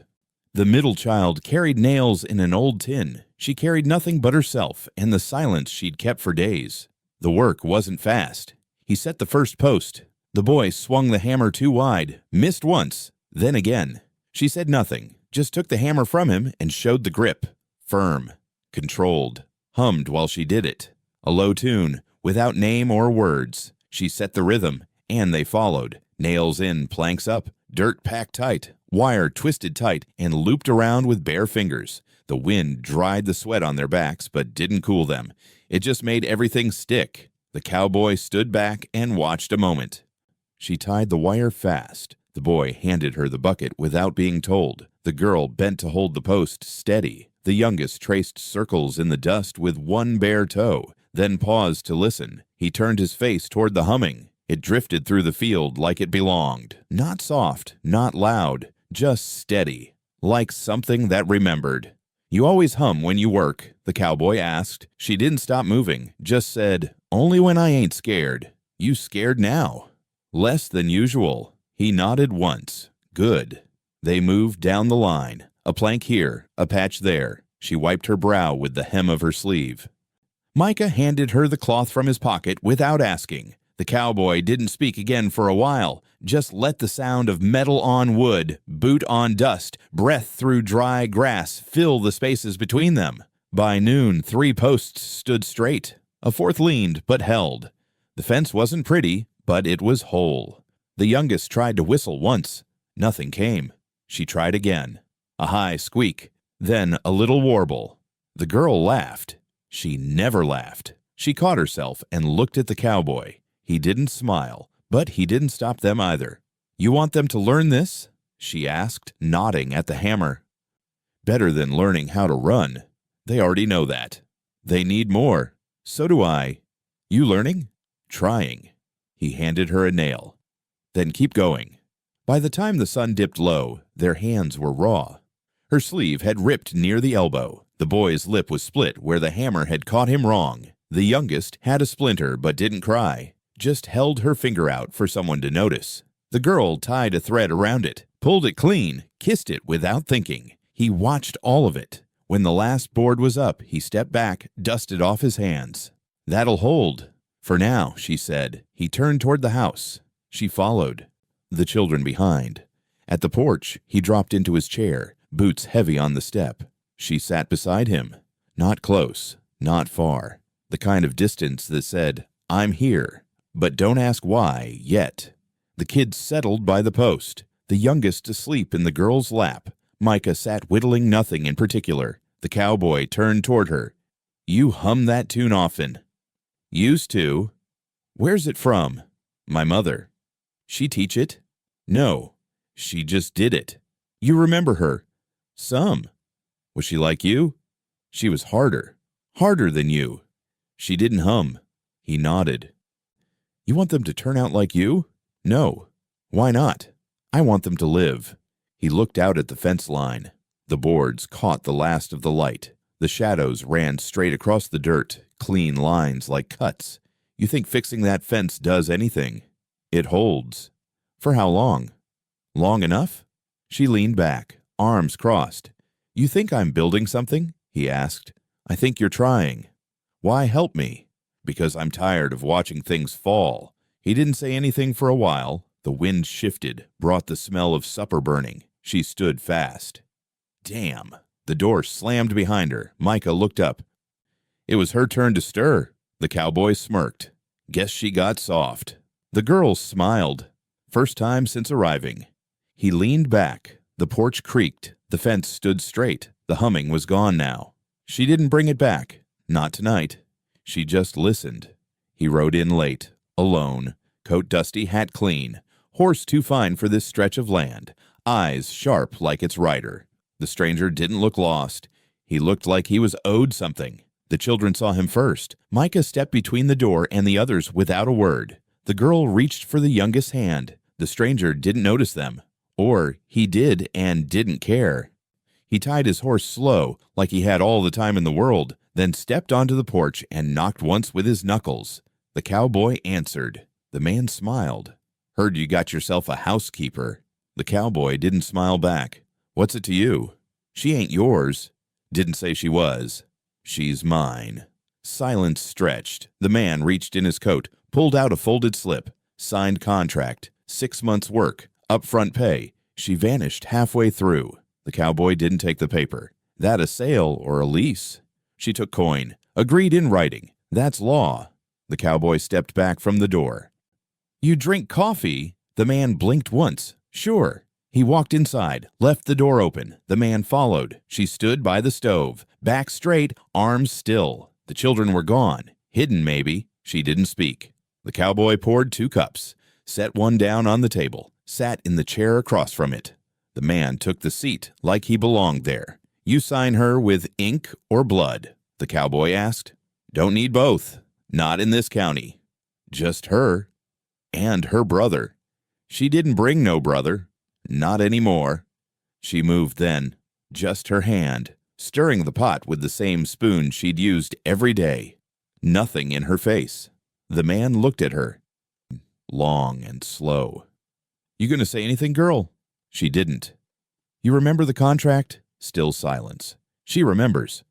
The middle child carried nails in an old tin. She carried nothing but herself and the silence she'd kept for days. The work wasn't fast. He set the first post. The boy swung the hammer too wide, missed once, then again. She said nothing, just took the hammer from him and showed the grip. Firm, controlled, hummed while she did it. A low tune, without name or words. She set the rhythm, and they followed. Nails in, planks up, dirt packed tight, wire twisted tight and looped around with bare fingers. The wind dried the sweat on their backs, but didn't cool them. It just made everything stick. The cowboy stood back and watched a moment. She tied the wire fast. The boy handed her the bucket without being told. The girl bent to hold the post steady. The youngest traced circles in the dust with one bare toe, then paused to listen. He turned his face toward the humming. It drifted through the field like it belonged. Not soft, not loud, just steady, like something that remembered. "You always hum when you work?" the cowboy asked. She didn't stop moving, just said, "Only when I ain't scared." "You scared now?" "Less than usual." He nodded once. "Good." They moved down the line. A plank here, a patch there. She wiped her brow with the hem of her sleeve. Micah handed her the cloth from his pocket without asking. The cowboy didn't speak again for a while, just let the sound of metal on wood, boot on dust, breath through dry grass fill the spaces between them. By noon, 3 posts stood straight. A 4th leaned, but held. The fence wasn't pretty, but it was whole. The youngest tried to whistle once. Nothing came. She tried again. A high squeak, then a little warble. The girl laughed. She never laughed. She caught herself and looked at the cowboy. He didn't smile, but he didn't stop them either. "You want them to learn this?" she asked, nodding at the hammer. "Better than learning how to run. They already know that. They need more. So do I. You learning?" "Trying." He handed her a nail. "Then keep going." By the time the sun dipped low, their hands were raw. Her sleeve had ripped near the elbow. The boy's lip was split where the hammer had caught him wrong. The youngest had a splinter but didn't cry, just held her finger out for someone to notice. The girl tied a thread around it, pulled it clean, kissed it without thinking. He watched all of it. When the last board was up, he stepped back, dusted off his hands. "That'll hold. For now," she said. He turned toward the house. She followed, the children behind. At the porch, he dropped into his chair, boots heavy on the step. She sat beside him. Not close, not far. The kind of distance that said, "I'm here, but don't ask why yet." The kids settled by the post, the youngest asleep in the girl's lap. Micah sat whittling nothing in particular. The cowboy turned toward her. "You hum that tune often." "Used to." "Where's it from?" "My mother." "She teach it?" "No, she just did it." "You remember her?" "Some." "Was she like you?" "She was harder. Harder than you." "She didn't hum." He nodded. "You want them to turn out like you?" "No." "Why not?" "I want them to live." He looked out at the fence line. The boards caught the last of the light. The shadows ran straight across the dirt, clean lines like cuts. "You think fixing that fence does anything?" "It holds." "For how long?" "Long enough?" She leaned back, arms crossed. "You think I'm building something?" he asked. "I think you're trying." "Why help me?" "Because I'm tired of watching things fall." He didn't say anything for a while. The wind shifted, brought the smell of supper burning. She stood fast. Damn. The door slammed behind her. Micah looked up. It was her turn to stir. The cowboy smirked. Guess she got soft. The girl smiled. First time since arriving. He leaned back. The porch creaked. The fence stood straight. The humming was gone now. She didn't bring it back. Not tonight. She just listened. He rode in late, alone, coat dusty, hat clean, horse too fine for this stretch of land, eyes sharp like its rider. The stranger didn't look lost. He looked like he was owed something. The children saw him first. Micah stepped between the door and the others without a word. The girl reached for the youngest hand. The stranger didn't notice them. Or he did and didn't care. He tied his horse slow, like he had all the time in the world, then stepped onto the porch and knocked once with his knuckles. The cowboy answered. The man smiled. Heard you got yourself a housekeeper. The cowboy didn't smile back. What's it to you? She ain't yours. Didn't say she was. She's mine. Silence stretched. The man reached in his coat, pulled out a folded slip. Signed contract, 6 months' work, upfront pay. She vanished halfway through. The cowboy didn't take the paper. That a sale or a lease? She took coin. Agreed in writing. That's law. The cowboy stepped back from the door. You drink coffee? The man blinked once. Sure. He walked inside, left the door open. The man followed. She stood by the stove, back straight, arms still. The children were gone. Hidden, maybe. She didn't speak. The cowboy poured 2 cups, set one down on the table, sat in the chair across from it. The man took the seat like he belonged there. You sign her with ink or blood? The cowboy asked. Don't need both. Not in this county. Just her. And her brother. She didn't bring no brother. Not anymore. She moved then. Just her hand, stirring the pot with the same spoon she'd used every day. Nothing in her face. The man looked at her. Long and slow. You gonna say anything, girl? She didn't. You remember the contract? Still silence. She remembers.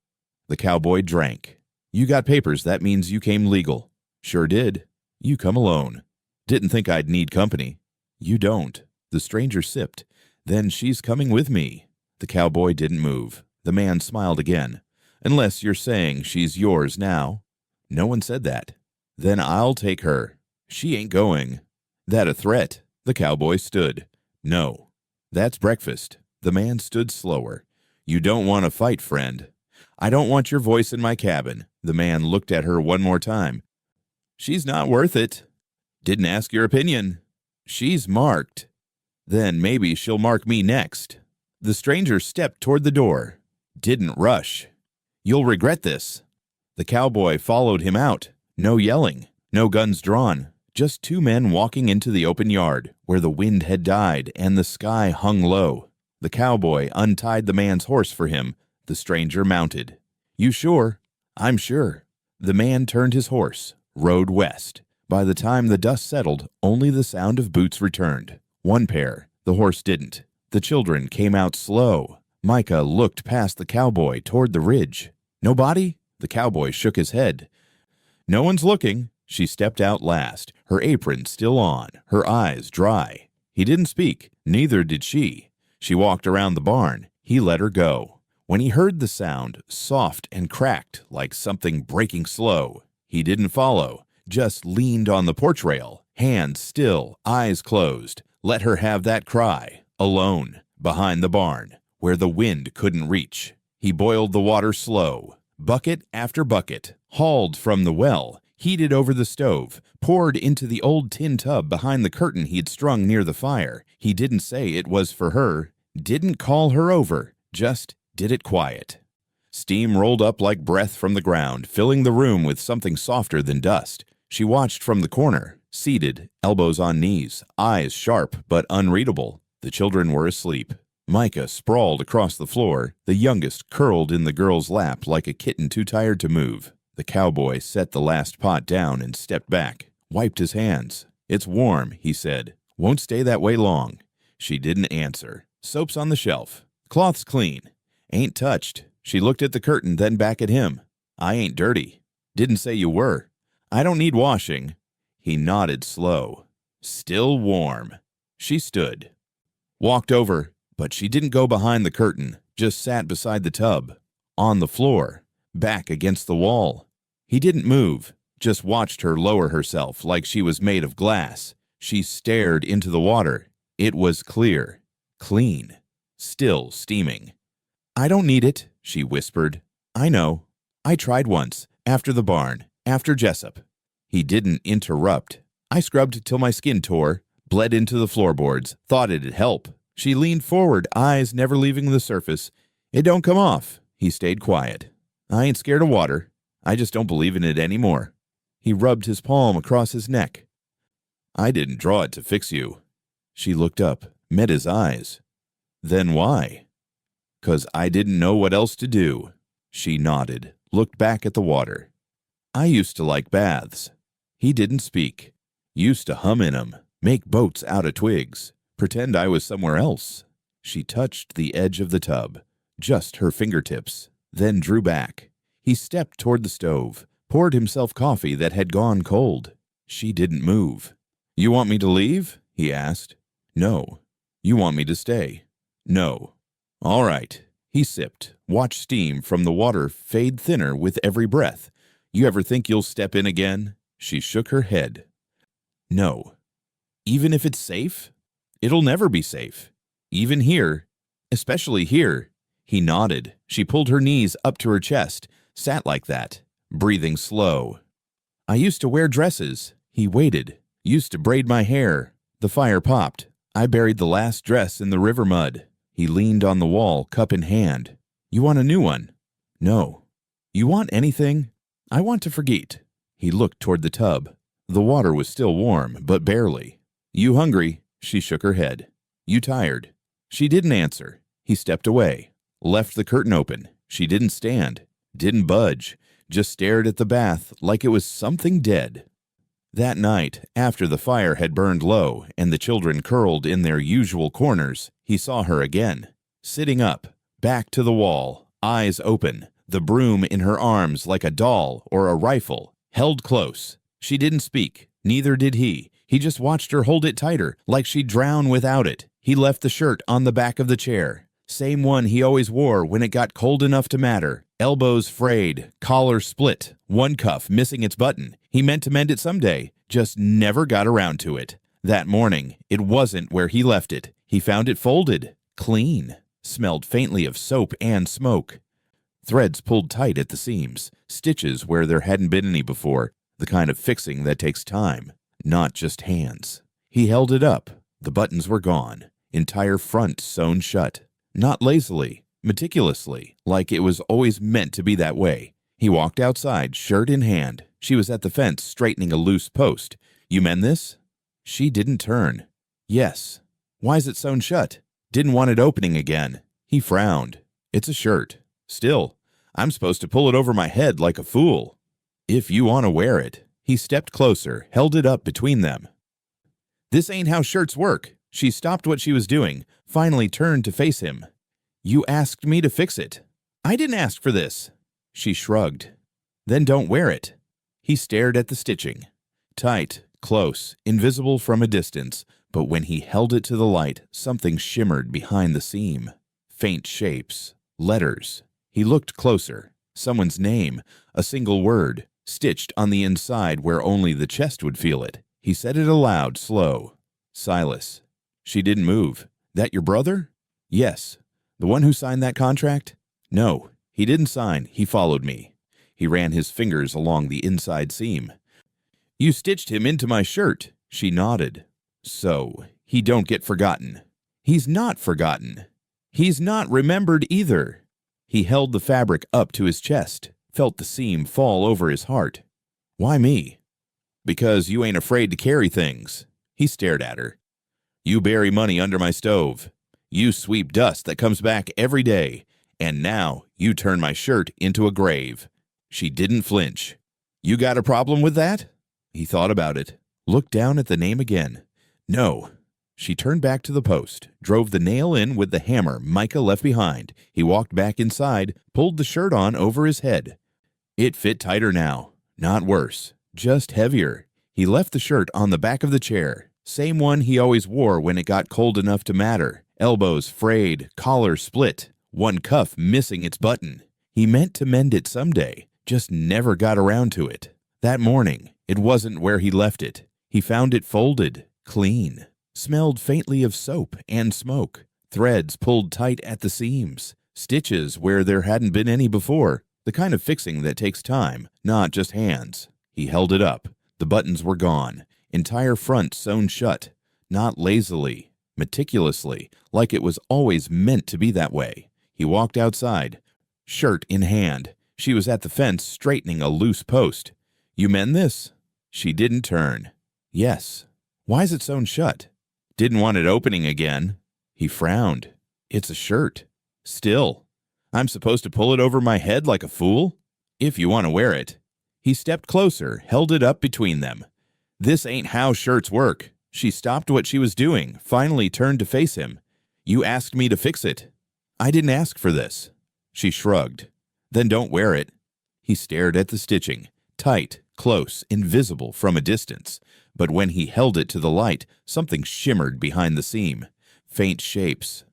The cowboy drank. You got papers, that means you came legal. Sure did. You come alone. Didn't think I'd need company. You don't. The stranger sipped. Then she's coming with me. The cowboy didn't move. The man smiled again. Unless you're saying she's yours now. No one said that. Then I'll take her. She ain't going. That a threat? The cowboy stood. No. That's breakfast. The man stood slower. You don't want to fight, friend. I don't want your voice in my cabin. The man looked at her one more time. She's not worth it. Didn't ask your opinion. She's marked. Then maybe she'll mark me next. The stranger stepped toward the door. Didn't rush. You'll regret this. The cowboy followed him out. No yelling. No guns drawn. Just 2 men walking into the open yard, where the wind had died and the sky hung low. The cowboy untied the man's horse for him. The stranger mounted. You sure? I'm sure. The man turned his horse, rode west. By the time the dust settled, only the sound of boots returned. 1 pair. The horse didn't. The children came out slow. Micah looked past the cowboy toward the ridge. Nobody? The cowboy shook his head. No one's looking. She stepped out last, her apron still on, her eyes dry. He didn't speak, neither did she. She walked around the barn. He let her go. When he heard the sound, soft and cracked like something breaking slow, he didn't follow, just leaned on the porch rail, hands still, eyes closed. Let her have that cry, alone, behind the barn, where the wind couldn't reach. He boiled the water slow, bucket after bucket, hauled from the well, heated over the stove, poured into the old tin tub behind the curtain he'd strung near the fire. He didn't say it was for her, didn't call her over, just did it quiet. Steam rolled up like breath from the ground, filling the room with something softer than dust. She watched from the corner, seated, elbows on knees, eyes sharp but unreadable. The children were asleep. Micah sprawled across the floor, the youngest curled in the girl's lap like a kitten too tired to move. The cowboy set the last pot down and stepped back, wiped his hands. It's warm, he said. Won't stay that way long. She didn't answer. Soap's on the shelf. Cloth's clean. Ain't touched. She looked at the curtain, then back at him. I ain't dirty. Didn't say you were. I don't need washing. He nodded slow. Still warm. She stood. Walked over, but she didn't go behind the curtain, just sat beside the tub. On the floor, back against the wall. He didn't move, just watched her lower herself like she was made of glass. She stared into the water. It was clear, clean, still steaming. I don't need it, she whispered. I know. I tried once, after the barn, after Jessup. He didn't interrupt. I scrubbed till my skin tore, bled into the floorboards, thought it'd help. She leaned forward, eyes never leaving the surface. It don't come off. He stayed quiet. I ain't scared of water. I just don't believe in it anymore. He rubbed his palm across his neck. I didn't draw it to fix you. She looked up, met his eyes. Then why? 'Cause I didn't know what else to do. She nodded, looked back at the water. I used to like baths. He didn't speak. Used to hum in 'em, make boats out of twigs, pretend I was somewhere else. She touched the edge of the tub, just her fingertips, then drew back. He stepped toward the stove, poured himself coffee that had gone cold. She didn't move. "You want me to leave?" he asked. "No." "You want me to stay?" "No." "All right." He sipped, watched steam from the water fade thinner with every breath. "You ever think you'll step in again?" She shook her head. "No." "Even if it's safe?" "It'll never be safe. Even here. Especially here." He nodded. She pulled her knees up to her chest, sat like that, breathing slow. "I used to wear dresses." He waited. "Used to braid my hair." The fire popped. "I buried the last dress in the river mud." He leaned on the wall, cup in hand. "You want a new one?" "No." "You want anything?" "I want to forget." He looked toward the tub. The water was still warm, but barely. "You hungry?" She shook her head. "You tired?" She didn't answer. He stepped away, left the curtain open. She didn't stand, didn't budge, just stared at the bath like it was something dead. That night, after the fire had burned low and the children curled in their usual corners, he saw her again, sitting up, back to the wall, eyes open, the broom in her arms like a doll or a rifle, held close. She didn't speak, neither did he. He just watched her hold it tighter, like she'd drown without it. He left the shirt on the back of the chair, same one he always wore when it got cold enough to matter. Elbows frayed, collar split, one cuff missing its button. He meant to mend it someday, just never got around to it. That morning, it wasn't where he left it. He found it folded, clean, smelled faintly of soap and smoke. Threads pulled tight at the seams, stitches where there hadn't been any before, the kind of fixing that takes time, not just hands. He held it up. The buttons were gone, entire front sewn shut. Not lazily, meticulously, like it was always meant to be that way. He walked outside, shirt in hand. She was at the fence, straightening a loose post. "You mend this?" She didn't turn. "Yes." "Why's it sewn shut?" "Didn't want it opening again." He frowned. "It's a shirt. Still, I'm supposed to pull it over my head like a fool." "If you want to wear it." He stepped closer, held it up between them. "This ain't how shirts work." She stopped what she was doing, finally turned to face him. "You asked me to fix it." "I didn't ask for this." She shrugged. "Then don't wear it." He stared at the stitching. Tight, close, invisible from a distance, but when he held it to the light, something shimmered behind the seam. Faint shapes, letters. He looked closer. Someone's name, a single word, stitched on the inside where only the chest would feel it. He said it aloud, slow. "Silas." She didn't move. "That your brother?" "Yes." "The one who signed that contract?" "No, he didn't sign. He followed me." He ran his fingers along the inside seam. "You stitched him into my shirt." She nodded. "So, he don't get forgotten." "He's not forgotten. He's not remembered either." He held the fabric up to his chest, felt the seam fall over his heart. "Why me?" "Because you ain't afraid to carry things." He stared at her. "You bury money under my stove. You sweep dust that comes back every day. And now you turn my shirt into a grave." She didn't flinch. "You got a problem with that?" He thought about it, looked down at the name again. "No." She turned back to the post, drove the nail in with the hammer Micah left behind. He walked back inside, pulled the shirt on over his head. It fit tighter now, not worse, just heavier. He left the shirt on the back of the chair. Same one he always wore when it got cold enough to matter. Elbows frayed, collar split, one cuff missing its button. He meant to mend it someday, just never got around to it. That morning, it wasn't where he left it. He found it folded, clean, smelled faintly of soap and smoke, threads pulled tight at the seams, stitches where there hadn't been any before, the kind of fixing that takes time, not just hands. He held it up. The buttons were gone. Entire front sewn shut, not lazily, meticulously, like it was always meant to be that way. He walked outside, shirt in hand. She was at the fence straightening a loose post. "You mend this?" She didn't turn. "Yes." "Why's it sewn shut?" "Didn't want it opening again." He frowned. "It's a shirt. Still, I'm supposed to pull it over my head like a fool?" "If you want to wear it." He stepped closer, held it up between them. "This ain't how shirts work." She stopped what she was doing, finally turned to face him. "You asked me to fix it." "I didn't ask for this." She shrugged. "Then don't wear it." He stared at the stitching, Tight, close, invisible from a distance. But when he held it to the light, something shimmered behind the seam. Faint shapes.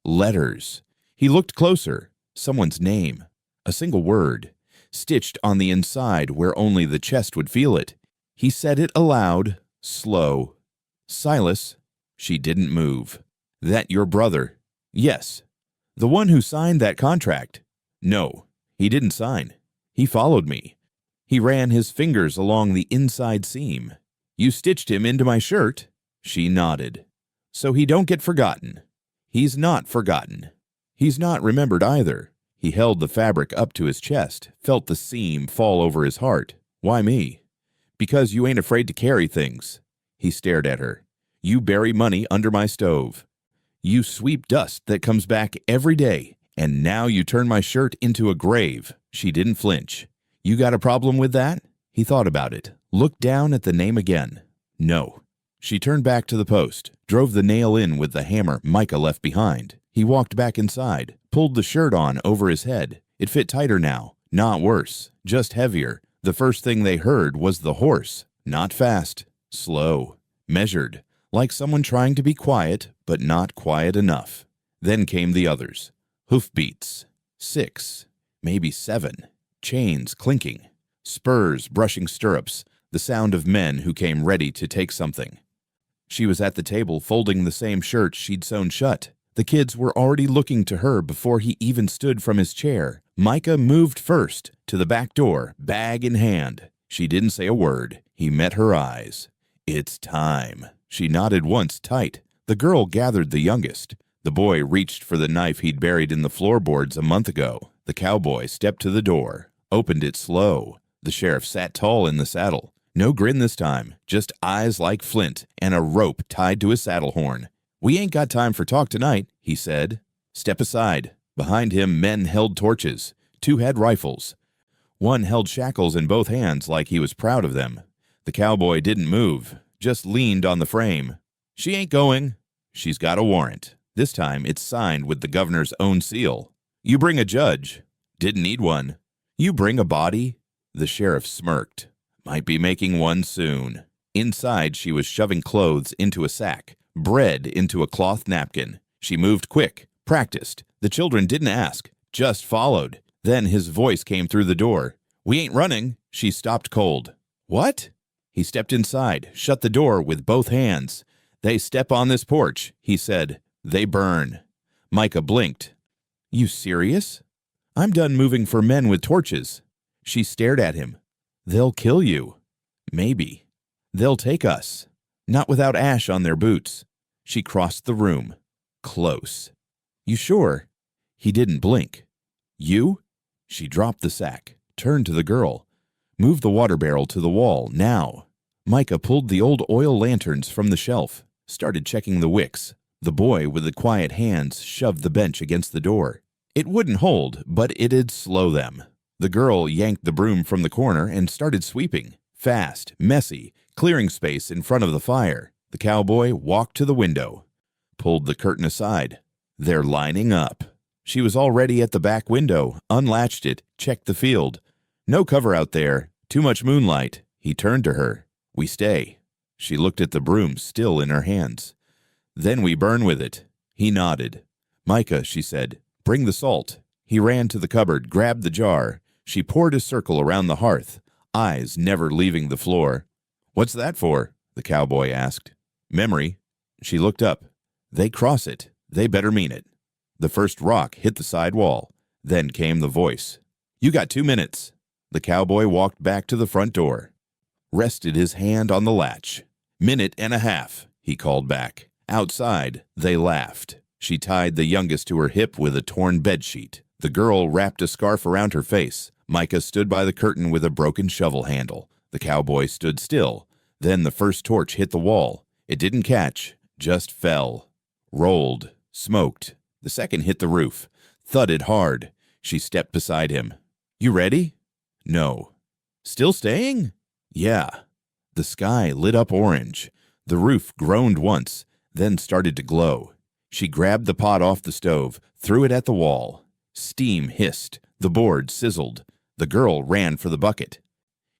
Letters. He looked closer. Someone's name. A single word. Stitched on the inside where only the chest would feel it. He said it aloud, slow. Silas. She didn't move. That your brother? Yes. The one who signed that contract? No, he didn't sign. He followed me. He ran his fingers along the inside seam. You stitched him into my shirt? She nodded. So he don't get forgotten. He's not forgotten. He's not remembered either. He held the fabric up to his chest, felt the seam fall over his heart. Why me? Because you ain't afraid to carry things. He stared at her. You bury money under my stove. You sweep dust that comes back every day, and now you turn my shirt into a grave. She didn't flinch. You got a problem with that? He thought about it, looked down at the name again. No. She turned back to the post, drove the nail in with the hammer Micah left behind. He walked back inside, pulled the shirt on over his head. It fit tighter now, not worse, just heavier. The first thing they heard was the horse, not fast, slow, measured, like someone trying to be quiet, but not quiet enough. Then came the others. Hoofbeats. 6, maybe 7. Chains clinking. Spurs brushing stirrups. The sound of men who came ready to take something. She was at the table folding the same shirt she'd sewn shut. The kids were already looking to her before he even stood from his chair. Micah moved first, to the back door, bag in hand. She didn't say a word. He met her eyes. It's time. She nodded once tight. The girl gathered the youngest. The boy reached for the knife he'd buried in the floorboards a month ago. The cowboy stepped to the door, opened it slow. The sheriff sat tall in the saddle. No grin this time, just eyes like flint and a rope tied to his saddle horn. We ain't got time for talk tonight, he said. Step aside. Behind him, men held torches. 2 had rifles. One held shackles in both hands like he was proud of them. The cowboy didn't move, just leaned on the frame. She ain't going. She's got a warrant. This time it's signed with the governor's own seal. You bring a judge. Didn't need one. You bring a body? The sheriff smirked. Might be making one soon. Inside, she was shoving clothes into a sack, bread into a cloth napkin. She moved quick, practiced. The children didn't ask, just followed. Then his voice came through the door. We ain't running. She stopped cold. What? He stepped inside, shut the door with both hands. They step on this porch, he said. They burn. Micah blinked. You serious? I'm done moving for men with torches. She stared at him. They'll kill you. Maybe. They'll take us. Not without ash on their boots. She crossed the room. Close. You sure? He didn't blink. You? She dropped the sack, turned to the girl. Move the water barrel to the wall, now. Micah pulled the old oil lanterns from the shelf, started checking the wicks. The boy with the quiet hands shoved the bench against the door. It wouldn't hold, but it'd slow them. The girl yanked the broom from the corner and started sweeping. Fast, messy, clearing space in front of the fire. The cowboy walked to the window, pulled the curtain aside. They're lining up. She was already at the back window, unlatched it, checked the field. No cover out there, too much moonlight. He turned to her. We stay. She looked at the broom still in her hands. Then we burn with it. He nodded. Micah, she said, bring the salt. He ran to the cupboard, grabbed the jar. She poured a circle around the hearth, eyes never leaving the floor. What's that for? The cowboy asked. Memory. She looked up. They cross it. They better mean it. The first rock hit the side wall. Then came the voice. You got 2 minutes. The cowboy walked back to the front door, rested his hand on the latch. 1.5 minutes, he called back. Outside, they laughed. She tied the youngest to her hip with a torn bedsheet. The girl wrapped a scarf around her face. Micah stood by the curtain with a broken shovel handle. The cowboy stood still. Then the first torch hit the wall. It didn't catch, just fell. Rolled, smoked. The second hit the roof, thudded hard. She stepped beside him. You ready? No. Still staying? Yeah. The sky lit up orange. The roof groaned once, then started to glow. She grabbed the pot off the stove, threw it at the wall. Steam hissed. The board sizzled. The girl ran for the bucket.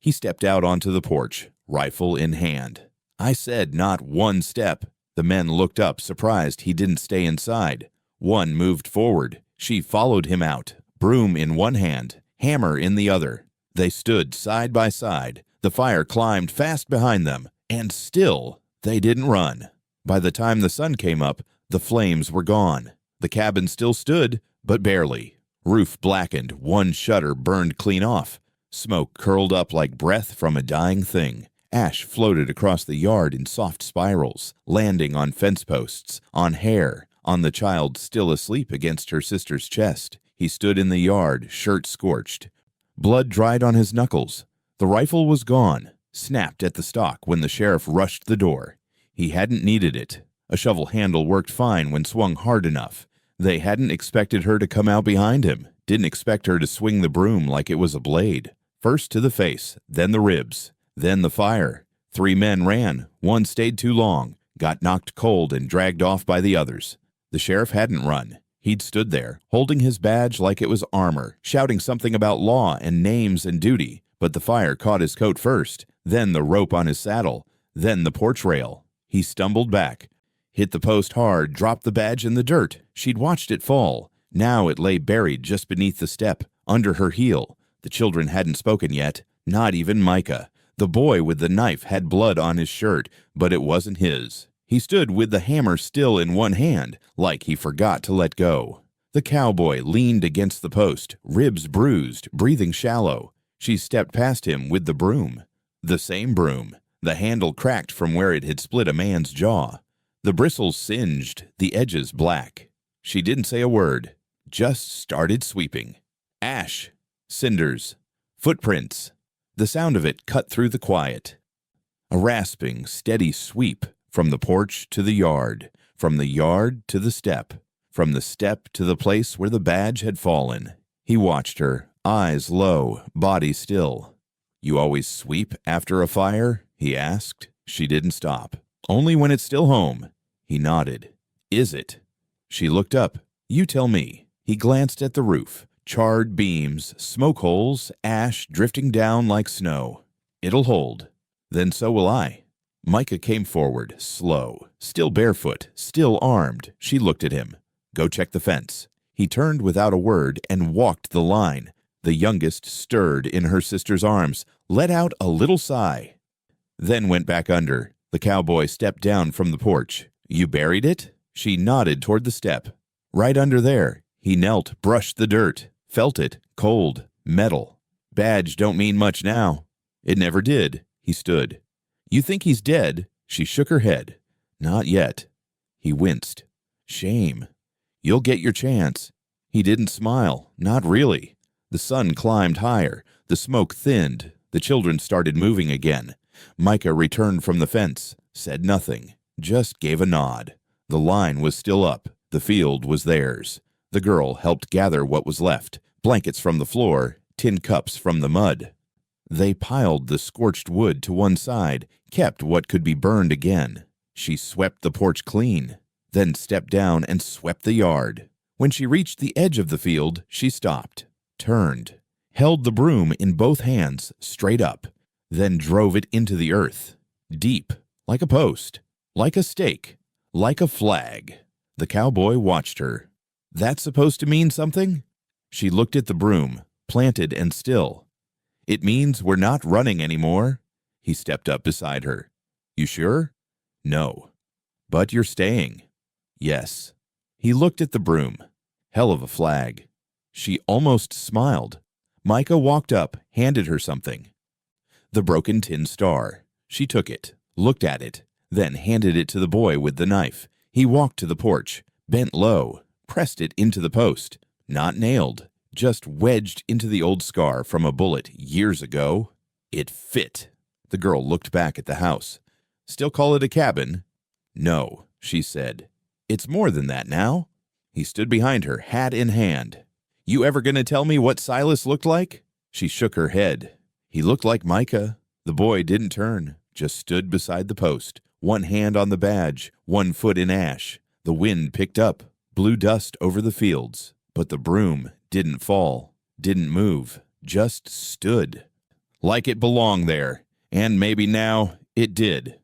He stepped out onto the porch, rifle in hand. I said not one step. The men looked up, surprised he didn't stay inside. One moved forward. She followed him out, broom in one hand, hammer in the other. They stood side by side. The fire climbed fast behind them, and still they didn't run. By the time the sun came up, the flames were gone. The cabin still stood, but barely. Roof blackened, one shutter burned clean off. Smoke curled up like breath from a dying thing. Ash floated across the yard in soft spirals, landing on fence posts, on hair, on the child still asleep against her sister's chest. He stood in the yard, shirt scorched. Blood dried on his knuckles. The rifle was gone, snapped at the stock when the sheriff rushed the door. He hadn't needed it. A shovel handle worked fine when swung hard enough. They hadn't expected her to come out behind him, didn't expect her to swing the broom like it was a blade. First to the face, then the ribs, then the fire. 3 men ran, one stayed too long, got knocked cold and dragged off by the others. The sheriff hadn't run. He'd stood there, holding his badge like it was armor, shouting something about law and names and duty. But the fire caught his coat first, then the rope on his saddle, then the porch rail. He stumbled back, hit the post hard, dropped the badge in the dirt. She'd watched it fall. Now it lay buried just beneath the step, under her heel. The children hadn't spoken yet, not even Micah. The boy with the knife had blood on his shirt, but it wasn't his. He stood with the hammer still in one hand, like he forgot to let go. The cowboy leaned against the post, ribs bruised, breathing shallow. She stepped past him with the broom. The same broom. The handle cracked from where it had split a man's jaw. The bristles singed, the edges black. She didn't say a word, just started sweeping. Ash, cinders, footprints. The sound of it cut through the quiet. A rasping, steady sweep from the porch to the yard, from the yard to the step, from the step to the place where the badge had fallen. He watched her, eyes low, body still. "You always sweep after a fire?" he asked. She didn't stop. "Only when it's still home." He nodded. "Is it?" She looked up. "You tell me." He glanced at the roof. Charred beams, smoke holes, ash drifting down like snow. "It'll hold." "Then so will I." Micah came forward, slow, still barefoot, still armed. She looked at him. "Go check the fence." He turned without a word and walked the line. The youngest stirred in her sister's arms, let out a little sigh, then went back under. The cowboy stepped down from the porch. "You buried it?" She nodded toward the step. "Right under there." He knelt, brushed the dirt, felt it, cold, metal. "Badge don't mean much now." "It never did." He stood. "You think he's dead?" She shook her head. "Not yet." He winced. "Shame." "You'll get your chance." He didn't smile. Not really. The sun climbed higher. The smoke thinned. The children started moving again. Micah returned from the fence, said nothing, just gave a nod. The line was still up. The field was theirs. The girl helped gather what was left, blankets from the floor, tin cups from the mud. They piled the scorched wood to one side, kept what could be burned again. She swept the porch clean, then stepped down and swept the yard. When she reached the edge of the field, she stopped, turned, held the broom in both hands, straight up, then drove it into the earth, deep, like a post, like a stake, like a flag. The cowboy watched her. "That's supposed to mean something?" She looked at the broom, planted and still. "It means we're not running anymore." He stepped up beside her. "You sure?" "No." "But you're staying." "Yes." He looked at the broom. Hell of a flag. She almost smiled. Micah walked up, handed her something. The broken tin star. She took it, looked at it, then handed it to the boy with the knife. He walked to the porch, bent low, pressed it into the post. Not nailed, just wedged into the old scar from a bullet years ago. It fit. The girl looked back at the house. "Still call it a cabin?" "No," she said. "It's more than that now." He stood behind her, hat in hand. "You ever gonna tell me what Silas looked like?" She shook her head. He looked like Micah. The boy didn't turn, just stood beside the post, one hand on the badge, one foot in ash. The wind picked up, blew dust over the fields, but the broom didn't fall, didn't move, just stood. like it belonged there, and maybe now it did.